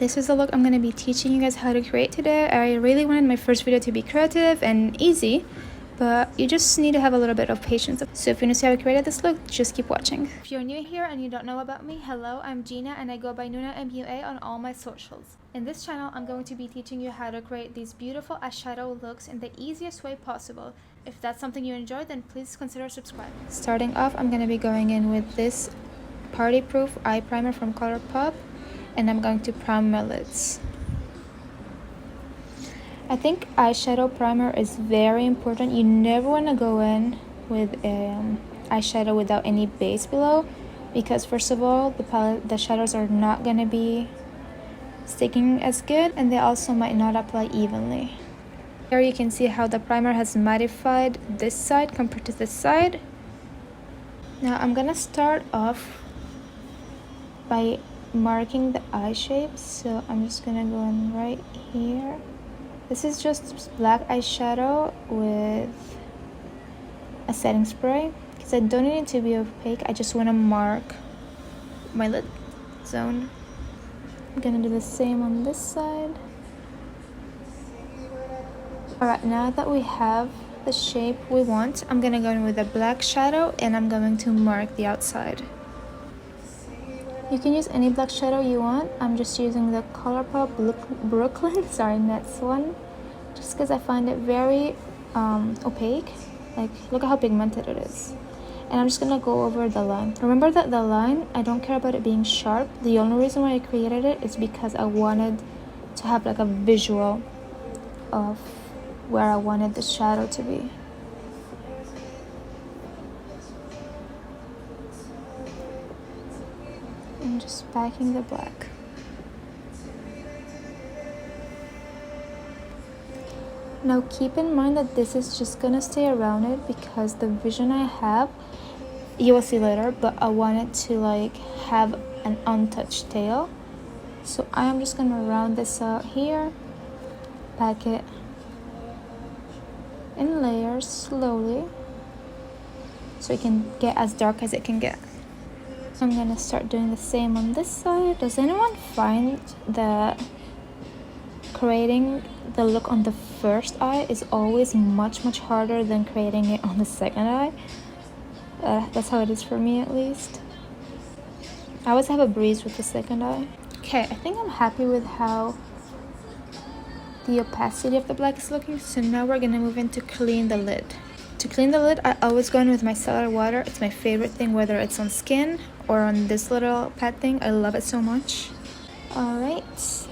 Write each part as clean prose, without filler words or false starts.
This is the look I'm going to be teaching you guys how to create today. I really wanted my first video to be creative and easy, but you just need to have a little bit of patience. So if you want to see how I created this look, just keep watching. If you're new here and you don't know about me, hello, I'm Gina and I go by Nuna MUA on all my socials. In this channel, I'm going to be teaching you how to create these beautiful eyeshadow looks in the easiest way possible. If that's something you enjoy, then please consider subscribing. Starting off, I'm going to be going in with this Partyproof eye primer from ColourPop, and I'm going to prime my lids. I think eyeshadow primer is very important. You never want to go in with eyeshadow without any base below, because first of all, the shadows are not going to be sticking as good, and they also might not apply evenly. Here you can see how the primer has mattified this side compared to this side. Now I'm gonna start off by marking the eye shapes, so I'm just gonna go in right here. This is just black eyeshadow with a setting spray because I don't need it to be opaque. I just want to mark my lid zone. I'm gonna do the same on this side. Alright, now that we have the shape we want, I'm gonna go in with a black shadow and I'm going to mark the outside. You can use any black shadow you want. I'm just using the ColourPop Brooklyn, Nuts one, just because I find it very opaque. Like, look at how pigmented it is. And I'm just gonna go over the line. Remember that the line, I don't care about it being sharp. The only reason why I created it is because I wanted to have like a visual of where I wanted the shadow to be. And just packing the black. Now keep in mind that this is just gonna stay around it because the vision I have, you will see later, but I want it to like have an untouched tail. So I am just gonna round this out here, pack it in layers slowly so it can get as dark as it can get. I'm gonna start doing the same on this side. Does anyone find that creating the look on the first eye is always much harder than creating it on the second eye? That's how it is for me, at least. I always have a breeze with the second eye. Okay, I think I'm happy with how the opacity of the black is looking, so now we're gonna move in to clean the lid. To clean the lid, I always go in with micellar water. It's my favorite thing, whether it's on skin or on this little pad thing. I love it so much. Alright,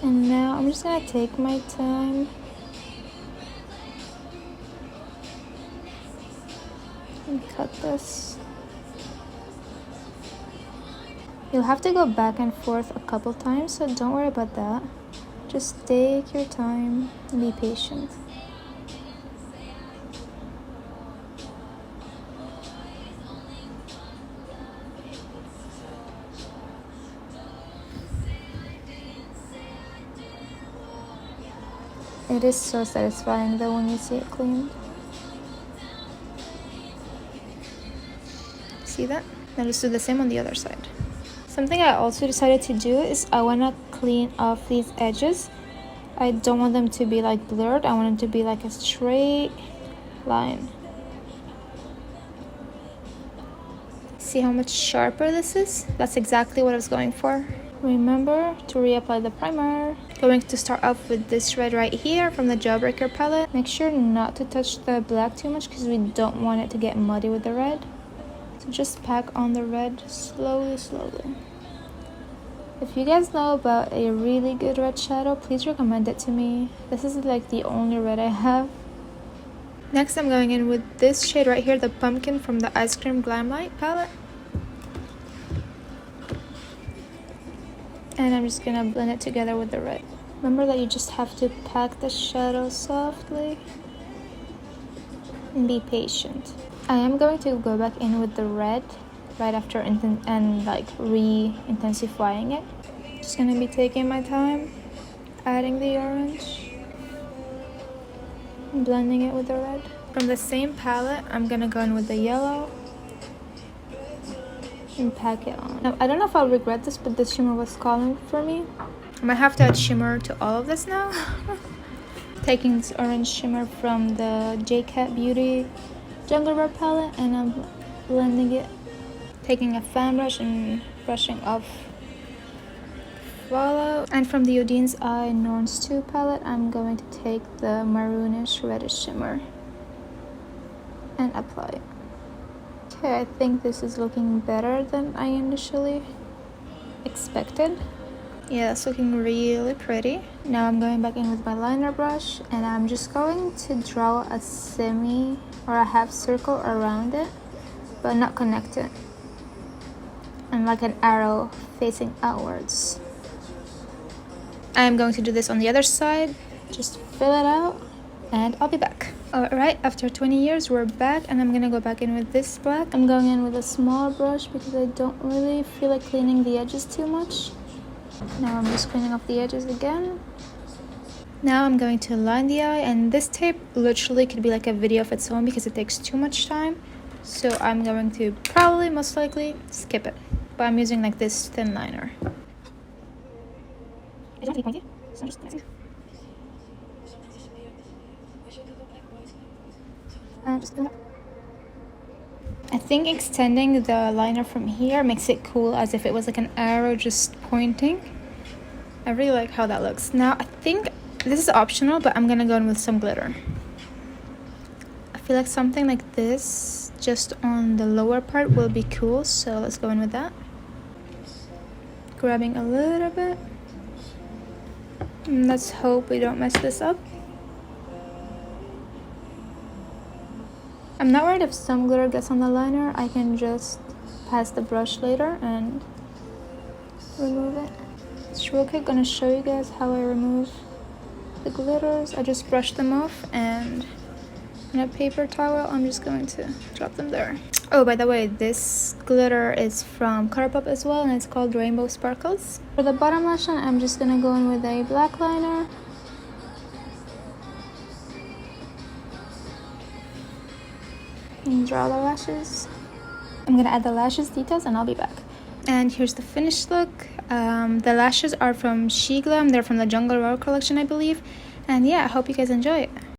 and now I'm just gonna take my time and cut this. You'll have to go back and forth a couple times, so don't worry about that. Just take your time and be patient. It is so satisfying though when you see it cleaned. See that? Now let's do the same on the other side. Something I also decided to do is I want to clean off these edges. I don't want them to be like blurred. I want them to be like a straight line. See how much sharper this is? That's exactly what I was going for. Remember to reapply the primer. Going to start off with this red right here from the Jawbreaker palette. Make sure not to touch the black too much because we don't want it to get muddy with the red. So just pack on the red slowly. If you guys know about a really good red shadow, please recommend it to me. This is like the only red I have. Next I'm going in with this shade right here, the Pumpkin from the Icecream Glam Light palette. And I'm just gonna blend it together with the red. Remember that you just have to pack the shadow softly and be patient. I am going to go back in with the red right after and like re-intensifying it. Just gonna be taking my time, adding the orange, and blending it with the red. From the same palette, I'm gonna go in with the yellow and pack it on. Now, I don't know if I'll regret this, but this shimmer was calling for me. I might have to add shimmer to all of this now. Taking this orange shimmer from the J-Cat Beauty Jungle Bar palette, and I'm blending it. Taking a fan brush and brushing off fallout. And from the Odine's Eye Norns 2 palette, I'm going to take the maroonish reddish shimmer and apply it. Okay, I think this is looking better than I initially expected. Yeah, it's looking really pretty. Now I'm going back in with my liner brush, and I'm just going to draw a semi or a half circle around it, but not connect it. And like an arrow facing outwards. I'm going to do this on the other side. Just fill it out, and I'll be back. Alright, after 20 years, we're back, and I'm gonna go back in with this black. I'm going in with a small brush because I don't really feel like cleaning the edges too much. Now I'm just cleaning off the edges again. Now I'm going to line the eye, and this tape literally could be like a video of its own because it takes too much time. So I'm going to probably, most likely, skip it. But I'm using like this thin liner. I don't want to be pointy, so I'm just messing. I think extending the liner from here makes it cool, as if it was like an arrow just pointing. I really like how that looks. Now I think this is optional, but I'm gonna go in with some glitter. I feel like something like this just on the lower part will be cool, so let's go in with that. Grabbing a little bit. And let's hope we don't mess this up. I'm not worried if some glitter gets on the liner. I can just pass the brush later and remove it. Just real quick, gonna show you guys how I remove the glitters. I just brush them off, and in a paper towel, I'm just going to drop them there. Oh, by the way, this glitter is from ColourPop as well, and it's called Rainbow Sparkles. For the bottom lash line, I'm just gonna go in with a black liner. And draw the lashes. I'm gonna add the lashes details, and I'll be back. And here's the finished look. The lashes are from She Glam. They're from the Jungle Roar collection, I believe. And yeah, I hope you guys enjoy it.